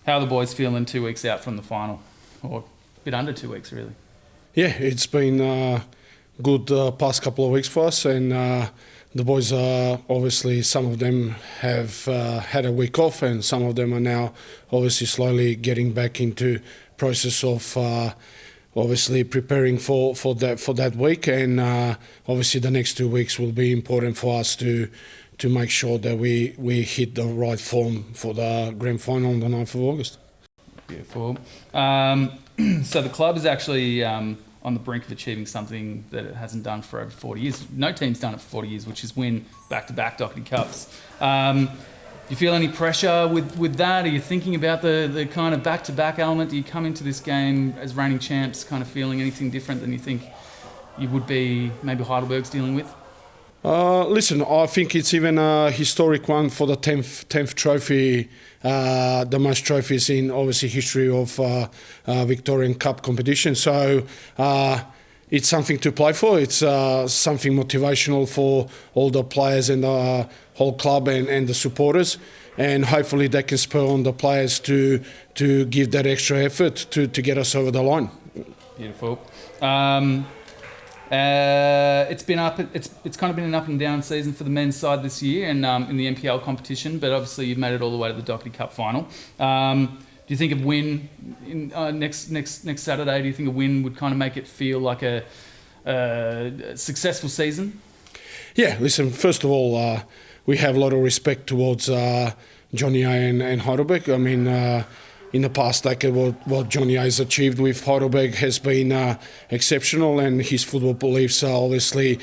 How are the boys feeling 2 weeks out from the final? Or a bit under 2 weeks, really? Yeah, it's been good past couple of weeks for us, and the boys are obviously, some of them have had a week off, and some of them are now obviously slowly getting back into process of obviously preparing for that week, and obviously the next 2 weeks will be important for us to make sure that we hit the right form for the grand final on the 9th of August. Beautiful. So the club is actually on the brink of achieving something that it hasn't done for over 40 years. No team's done it for 40 years, which is win back-to-back Dockerty Cups. Do you feel any pressure with that? Are you thinking about the kind of back-to-back element? Do you come into this game as reigning champs kind of feeling anything different than you think you would be maybe Heidelberg's dealing with? Listen, I think it's even a historic one for the 10th trophy, the most trophies in obviously history of Victorian Cup competition. So it's something to play for. It's something motivational for all the players and the whole club and the supporters. And hopefully that can spur on the players to give that extra effort to get us over the line. Beautiful. It's kind of been an up and down season for the men's side this year, and in the NPL competition. But obviously, you've made it all the way to the Dockerty Cup final. Do you think a win next Saturday? Do you think a win would kind of make it feel like a successful season? Yeah. Listen. First of all, we have a lot of respect towards Johnny A and Heidelberg. I mean. In the past decade, what Johnny A has achieved with Heidelberg has been exceptional, and his football beliefs are obviously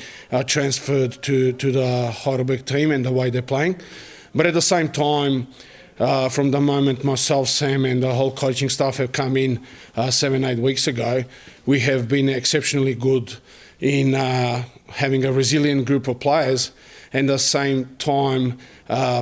transferred to the Heidelberg team and the way they're playing. But at the same time, from the moment myself, Sam, and the whole coaching staff have come in 7-8 weeks ago, we have been exceptionally good in having a resilient group of players, and at the same time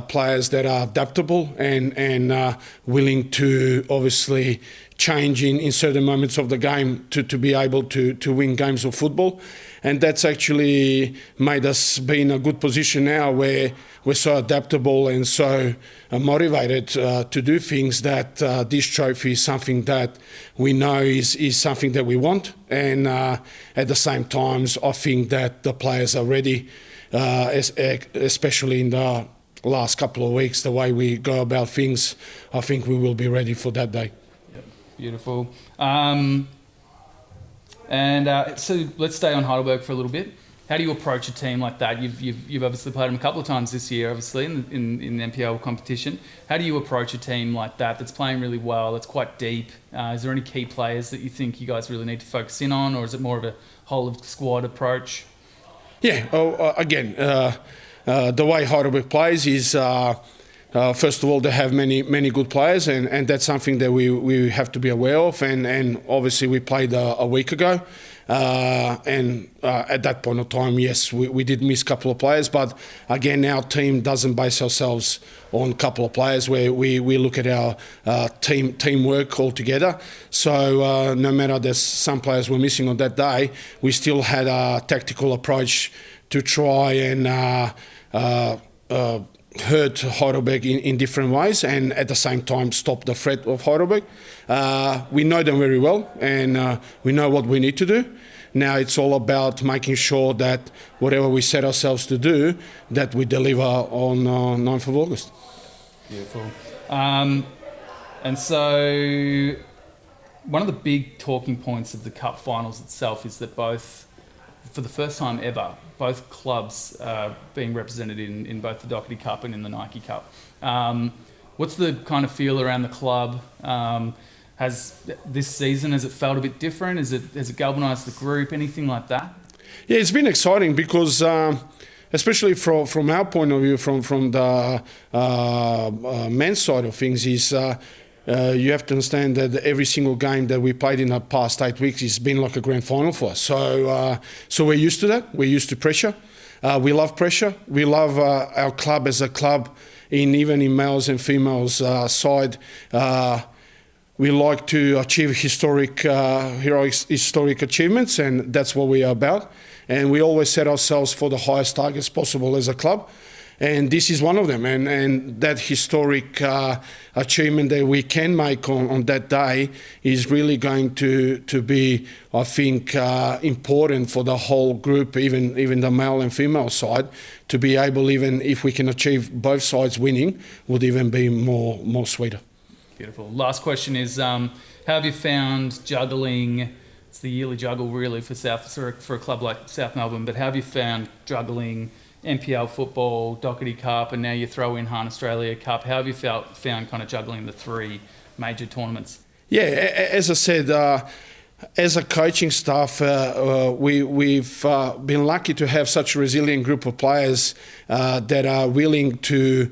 players that are adaptable and willing to obviously change in certain moments of the game to be able to win games of football. And that's actually made us be in a good position now where we're so adaptable and so motivated to do things that this trophy is something that we know is something that we want. And at the same time, I think that the players are ready, especially in the last couple of weeks, the way we go about things. I think we will be ready for that day. Yep. Beautiful. So let's stay on Heidelberg for a little bit. How do you approach a team like that? You've obviously played them a couple of times this year, obviously, in the NPL competition. How do you approach a team like that that's playing really well, that's quite deep? Is there any key players that you think you guys really need to focus in on, or is it more of a whole of squad approach? Yeah, again, the way Heidelberg plays is, first of all, they have many good players, and that's something that we have to be aware of. And obviously, we played a week ago, and at that point of time, yes, we did miss a couple of players. But again, our team doesn't base ourselves on a couple of players, where we look at our teamwork altogether. So no matter there's some players were missing on that day, we still had a tactical approach to try and hurt Heidelberg in different ways, and at the same time stop the threat of Heidelberg. We know them very well, and we know what we need to do. Now it's all about making sure that whatever we set ourselves to do, that we deliver on 9th of August. Beautiful. And so one of the big talking points of the Cup finals itself is that for the first time ever, both clubs being represented in both the Dockerty Cup and in the Nike Cup. What's the kind of feel around the club? Has this season, has it felt a bit different? Has it galvanised the group? Anything like that? Yeah, it's been exciting because, especially from our point of view, from the men's side of things, is you have to understand that every single game that we played in the past 8 weeks has been like a grand final for us. So we're used to that. We're used to pressure. We love pressure. We love our club as a club, even in males and females side. We like to achieve historic achievements, and that's what we are about. And we always set ourselves for the highest targets possible as a club. And this is one of them, and that historic achievement that we can make on that day is really going to be, I think, important for the whole group, even the male and female side, to be able, even if we can achieve both sides winning, would even be more sweeter. Beautiful. Last question is, how have you found juggling? It's the yearly juggle really for a club like South Melbourne, but how have you found juggling NPL football, Dockerty Cup, and now you throw in Han Australia Cup? How have you found kind of juggling the three major tournaments? Yeah, as I said, as a coaching staff, we've been lucky to have such a resilient group of players that are willing to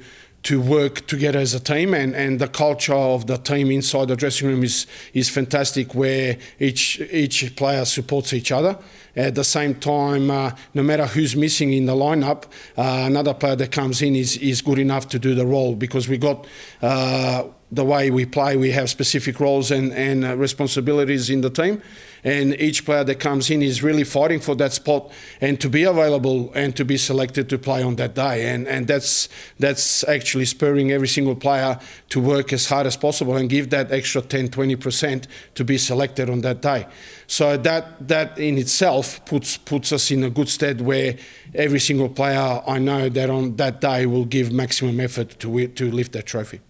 work together as a team, and the culture of the team inside the dressing room is fantastic, where each player supports each other. At the same time, no matter who's missing in the lineup, another player that comes in is good enough to do the role, because we got the way we play, we have specific roles and responsibilities in the team, and each player that comes in is really fighting for that spot and to be available and to be selected to play on that day, and that's actually spurring every single player to work as hard as possible and give that extra 10-20% to be selected on that day. So that in itself puts us in a good stead, where every single player, I know that on that day will give maximum effort to lift that trophy.